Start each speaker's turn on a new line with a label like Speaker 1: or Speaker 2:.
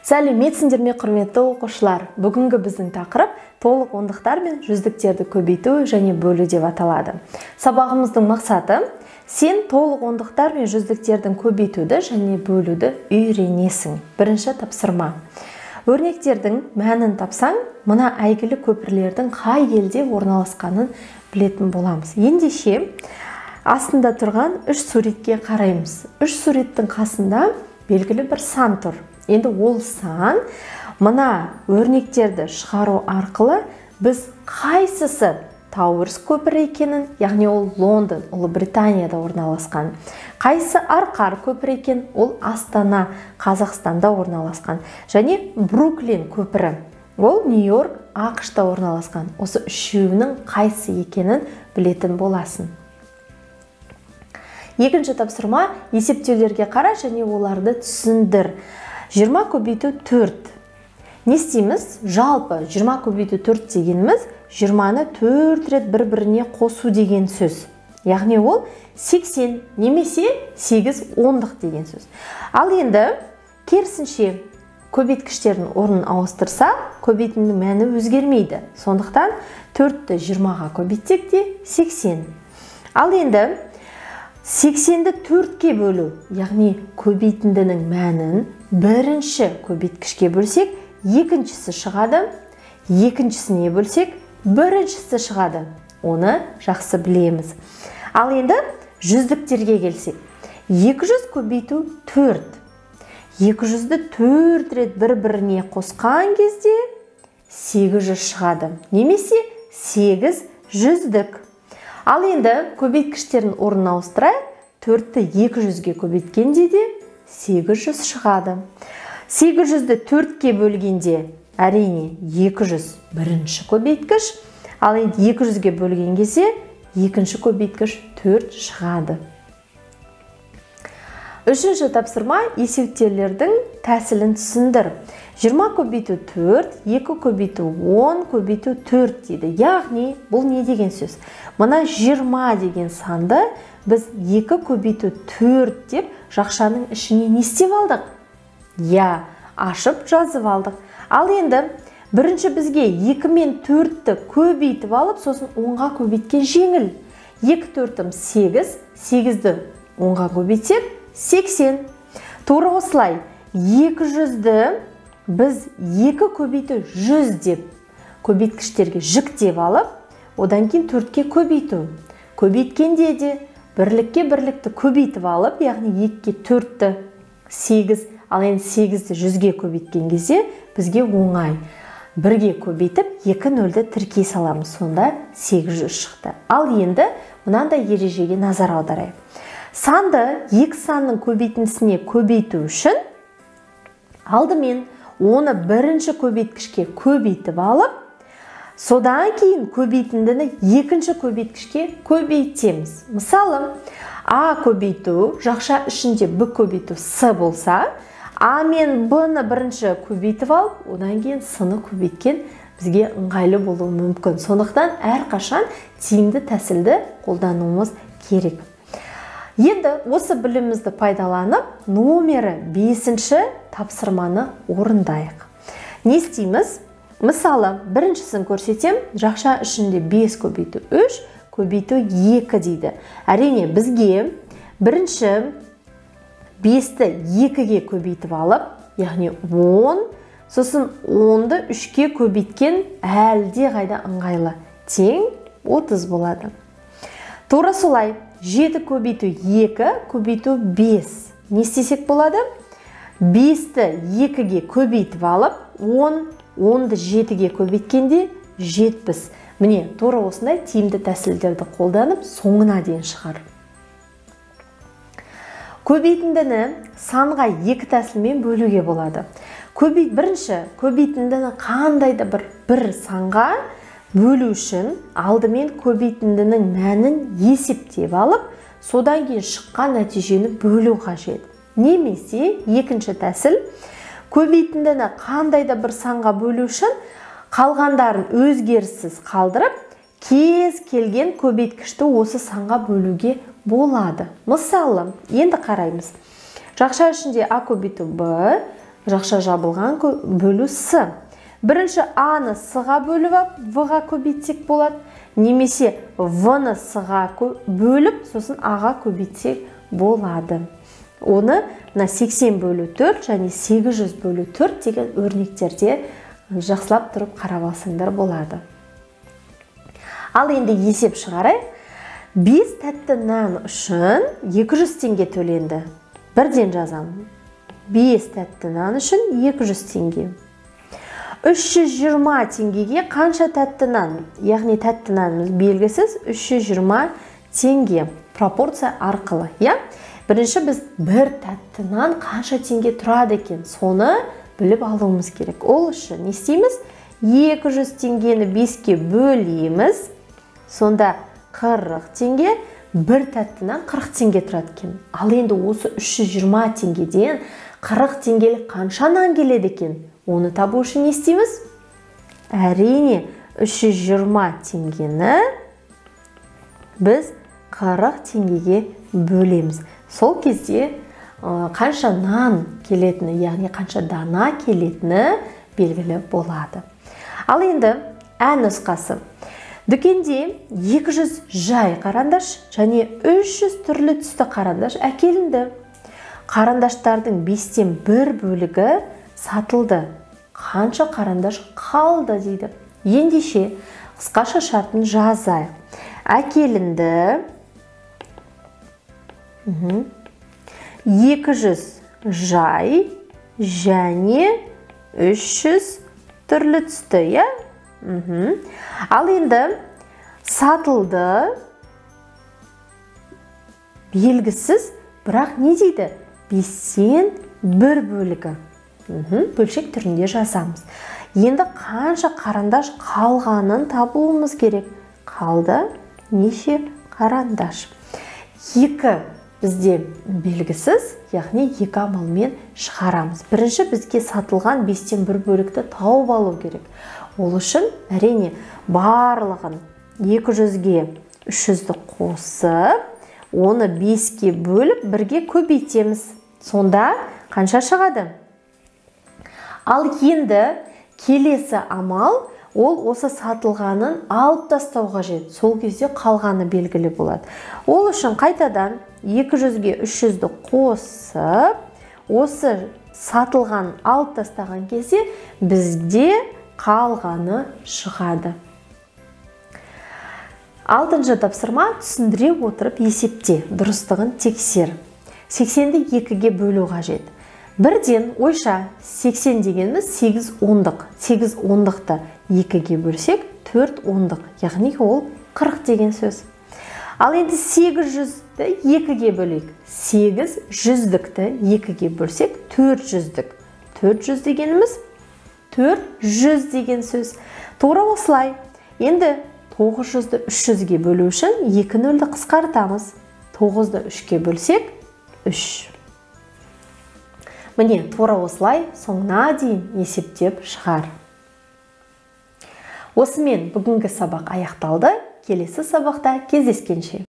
Speaker 1: Сәлеметсіңдер ме, құрметті оқушылар. Бүгінгі біздің тақырып толық ондықтар мен жүздіктерді көбейту және бөлу деп аталады. Сабағымыздың мақсаты сен толық ондықтар мен жүздіктердің көбейтуді және бөлуді үйренесің. Бірінші тапсырма. Өрнектердің мәнін тапсаң, мына әйгілі көпірлердің қай елде орналасқанын білетін боламыз. Ендеше астында тұрған үш суретке қараймыз. Үш суреттің қасында белгілі бір сан тұр. Енді ол сан мына өрнектерді шығару арқылы біз қайсысы Тауэрс көпірі екенін, яғни ол Лондон, Ұлыбританияда орналасқан. Қайсы Арқар көпірі екен, ол Астана, Қазақстанда орналасқан. Және Бруклин көпірі, ол Нью-Йорк, ақш-та орналасқан. Осы үшеуінің қайсы екенін білетін боласың. Екінші тапсырма, есептеулерге қара және оларды түсіндір. 20 көбейту 4. Не істейміз? Жалпы 20 көбейту 4 дегеніміз 20-ны 4 рет бір-біріне қосу деген сөз. Яғни ол 80 немесе 8 ондық деген сөз. Ал енді керісінше көбейткіштердің орнын ауыстырса, көбейтіннің мәні өзгермейді. Сондықтан 4-ті 20-ға көбейтсек те 80. Ал енді 80-ді 4-ке бөлу, яғни көбейтіндінің мәнін бірінші көбейткішке бөлсек, екіншісі шығады, екіншісіне бөлсек, біріншісі шығады. Оны жақсы білеміз. Ал енді жүздіктерге келсек, 200 көбейту 4. 200-ді 4 рет бір-біріне қосқан кезде 800 шығады. Немесе 8 жүздік. Ал енді көбейткіштерін орнын ауыстырайық. 4-ті 200-ге көбейткенде де 800 шығады. 800-ді 4-ке бөлгенде әрине 200 бірінші көбейткіш, ал енді 200-ге бөлген кезде екінші көбейткіш 4 шығады. Үшінші тапсырма, есептеулердің тәсілін түсіндір. 20 көбейту 4, 2 көбейту 10 көбейту 4 дейді. Яғни, бұл не деген сөз? Мына 20 деген санды біз 2 көбейту 4 деп жақшаның ішіне не істеп алдық? Я, ашып жазып алдық. Ал енді бірінші бізге 2 мен 4-ті көбейтіп алып, сосын 10-ға көбейткен жеңіл. 2 4-ім 8, 8-ді 10-ға көбейтсек 80. Тура осылай 200-ді біз 2 көбейту 100 деп көбейткіштерге жіктеп алып, одан кейін 4-ке көбейту. Көбейткенде де бірлікке бірлікті көбейтіп алып, яғни 2-ке 4-ті 8, ал енді 8-ді 100-ге көбейткен кезде бізге оңай. 1-ге көбейтіп 2 нөлді тіркей саламыз, сонда 800 шықты. Ал енді мынандай ережеге назар аударайық. Санды 2 санның көбейтіндісіне көбейту үшін алдымен оны бірінші көбейткішке көбейтіп алып, содан кейін көбейтіндіні екінші көбейткішке көбейтеміз. Мысалы, А көбейту жақша ішінде Б көбейту С болса, А мен Б-ны бірінші көбейтіп алып, одан кейін С-ны көбейткен бізге ыңғайлы болуы мүмкін. Сондықтан әрқашан тиімді тәсілді қолдануымыз керек. Енді осы білімімізді пайдаланып, номері 5-ші тапсырманы орындайық. Не істейміз? Мысалы, біріншісін көрсетем, жақша ішінде 5 көбейту 3, көбейту 2 дейді. Әрине, бізге бірінші 5-ті 2-ге көбейтіп алып, яғни 10, сосын 10-ды 3-ке көбейткен әлде қайда ыңғайлы. Тең 30 болады. Тура солай, 7 көбейту 2, көбейту 5. Не істесек болады? 5-ті 2-ге көбейтіп алып, 10-ды 7-ге көбейткенде 70. Міне, тура осындай тиімді тәсілдерді қолданып, соңына дейін шығар. Көбейтіндіні санға 2 тәсілмен бөлуге болады. Бірінші, көбейтіндіні қандайда бір санға бөлу үшін алдымен көбейтіндінің мәнін есептеп алып, содан кейін шыққан нәтижені бөлу қажет. Немесе екінші тәсіл, көбейтіндіні қандайда бір санға бөлу үшін қалғандарын өзгеріссіз қалдырып, кез келген көбейткішті осы санға бөлуге болады. Мысалы, енді қараймыз. Жақша ішінде А көбейту Б, жақша жабылған бөлу с. Бірінші а-ны с-ға бөліп ап, в-ға көбейтсек болады. Немесе в-ны с-ға бөліп, сосын а-ға көбейтсек болады. Оны 80 бөлу 4 және 800 бөлу 4 деген өрнектерде жақсылап тұрып қарап алсаңдар болады. Ал енді есеп шығарайық. 5 тәтті нан үшін 200 теңге төленді. Бірден жазамын. 5 тәтті нан үшін 200 теңге. 320 теңгеге қанша тәтті нан? Яғни тәтті нанымыз белгісіз 320 теңге пропорция арқылы. Бірінші біз бір тәтті нан қанша теңге тұрады екен? Соны біліп алуымыз керек. Ол үшін не істейміз? 200 теңгені 5-ке бөлеміз. Сонда 40 теңге, бір тәтті нан 40 теңге тұрады екен. Ал енді осы 320 теңгеден 40 теңгелік қанша нан келеді екен? Оны табу үшін не істейміз? Әрине 320 теңгені біз 40 теңгеге бөлеміз. Сол кезде қанша нан келетіні, яғни қанша дана келетіні белгілі болады. Ал енді ә нұсқасы. Дүкенде 200 жай қарандаш және 300 түрлі түсті қарандаш әкелінді. Қарандаштардың 5-тен 1 бөлігі сатылды. Қанша қарандаш қалды дейді. Ендеше қысқаша шартын жазайық. Әкелінді 200 жай және 300 түрлі түсті. Ал енді сатылды белгісіз, бірақ не дейді? 5-тен 1 бөлігі. Бөлшек түрінде жазамыз. Енді қанша қарандаш қалғанын табуымыз керек. Қалды неше қарандаш? 2 бізде белгісіз, яғни 2 амалмен шығарамыз. Бірінші бізге сатылған 5-тен 1 бөлікті тауып алу керек. Ол үшін әрине барлығын 200-ге 300-ді қосып, оны 5-ке бөліп 1-ге көбейтеміз. Сонда қанша шығады? Ал енді келесі амал, ол осы сатылғанын алып тастау қажет. Сол кезде қалғаны белгілі болады. Ол үшін қайтадан 200-ге 300-ді қосып, осы сатылған алып тастаған кезде бізде қалғаны шығады. 6-шы тапсырма, түсіндіре отырып есепте, дұрыстығын тексер. 80-ді 2-ге бөлу қажет. Бірден ойша 80 дегеніміз 8 ондық. 8 ондықты 2-ге бөлсек 4 ондық. Яғни ол 40 деген сөз. Ал енді 800-ді 2-ге бөлейік. 8 жүздікті 2-ге бөлсек 400-дік. 400 дегеніміз 400 деген сөз. Тура осылай. Енді 900-ді 300-ге бөлу үшін 2 нөлді қысқартамыз. 9-ды 3-ке бөлсек 3. Міне, тура осылай соңына дейін есептеп шығар. Осымен бүгінгі сабақ аяқталды. Келесі сабақта кездескенше.